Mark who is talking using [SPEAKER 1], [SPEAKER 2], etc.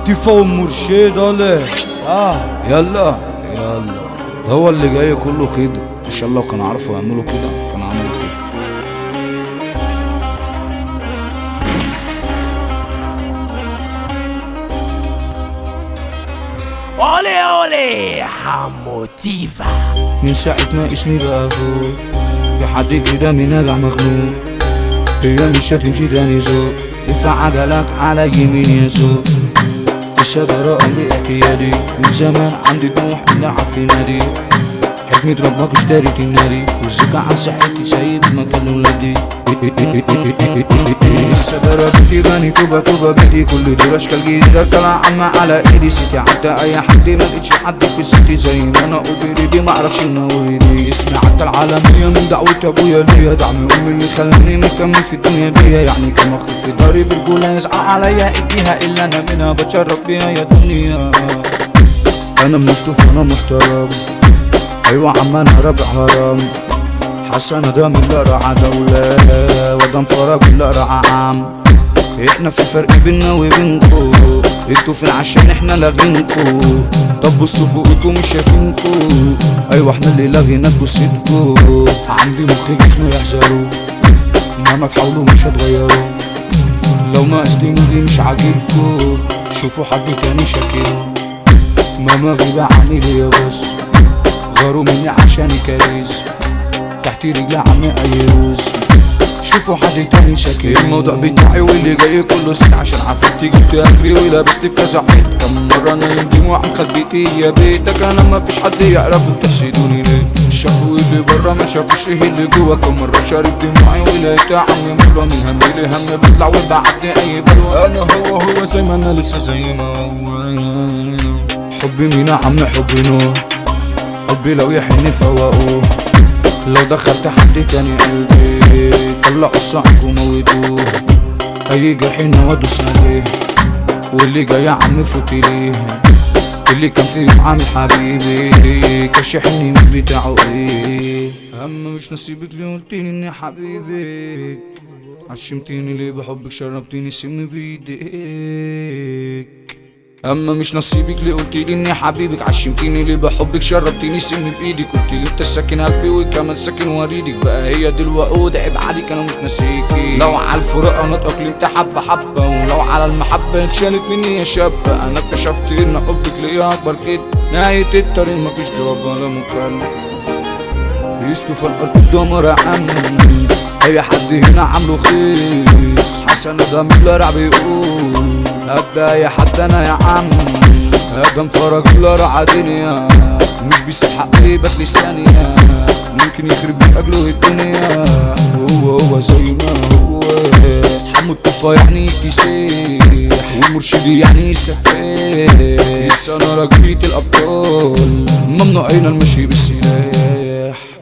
[SPEAKER 1] تيفا ومرشد ولا يلا يلا. ده هو اللي جاي كله كده ان شاء الله. كانوا عارفوا يعملوا كده كانوا عملوا كده.
[SPEAKER 2] اولي اولي حمو تيفا.
[SPEAKER 1] من ساعة ما اسمي بقى فوق في حد كده من نجع مخنوق. هي مش هتمشي تاني سوق. ادفع عجلك على يمين يسوق. الشجرة اللي اعتيادي من زمان عندي طموح اني العب في نادي. حكمة ربك اشتريت النادي والزكاة عن صحتي سايب مكان ولادي. السجارة بتجاني توبة توبة بدي كل دول اشكال جديدة طالعة عامة على ايدي. سيتي عدى اي حد ما لقيتش حد في سيتي زي ما انا قلت دي معرفش ان ولدي. اسمي عدى العالمية من دعوة ابويا ليا. دعم امي اللي خلاني مكمل في الدنيا دي. يعني كما خدت داري بالجولة يسعى عليا اديها الا انا منها بتشرف بيها يا دنيا. انا من مصطفى انا محترم. ايوه عم انا رابع هرم. حسن ده من اللي رعى دولة ودم فرج اللي رعى عام. احنا في فرق بينا وبينكو. انتوا في العشان احنا لاغينكو. طب بصوا فوقكم مش شايفينكو. ايوه احنا اللي لاغينا بصيتكو. عندي مخ جسمه يحذروا مهما تحاولوا مش هتغيروا. لو ما قصدين دي مش عاجبكو شوفوا حد تاني شاكره. ماما غيبة عامل ايه بس غاروا مني عشان كاريز. تحت رجلي عمي ايروز شوفوا حد تاني شاكر. الموضوع بتاعي واللي جاي كله سك عشان عفرتي جبت اخري ولبست في كذا حيط. كم مرة انا يندم وعن خلبيتي يا بيتك انا مفيش حد يعرفوا تحسدوني ليه. شافوا اللي برا ما شافوش ايه اللي جوا. كم مرة شارب دموعي ولقيتها عمي مروة من هم لهم بيطلع وبعدني اي بلوى. انا هو زي ما انا لسه زي ما هو. حبي مين يا عم حبي نور. حبي لو يحن فوقوه. لو دخلت حد تاني قلبي طلعوا الصعب وموتوه. اي جرح وادوس عليه واللي جاي يا عم فوتي ليه. اللي كان فيه عامل حبيبي كشحني من بتاعه ايه. اما مش نصيبك اللي قلتيني اني حبيبك. عشمتيني ليه بحبك شربتيني سم بايديك. اما مش نصيبك اللي قلتيلي اني حبيبك. عشمتيني ليه بحبك شربتيني سم بايدك. قلتيلي انت ساكن قلبي وكمان ساكن وريدك. بقى هي دي الوعود عيب عليك انا مش ناسيكي. لو على الفراق انا اتأقلمت حبة حبة. ولو على المحبة اتشالت مني يا شابة. انا اكتشفت ان حبك ليا اكبر كده. نهاية الطريق مفيش جواب ولا مكالمة. يستوفى الارض الدمر عم. اي حد هنا عامله خيس. حسن ده من اللي رع بيقول هبدا اي حد انا يا عم. ادم فرج اللي رع دنيا مش بيسيب حقي بات لثانية. ممكن يخرب من اجله الدنيا. هو زي ما هو. حمو الطفا يعني كسيح والمرشدي يعني سفاح. السنة رجلية الابطال ممنوعين المشي بالسلاح.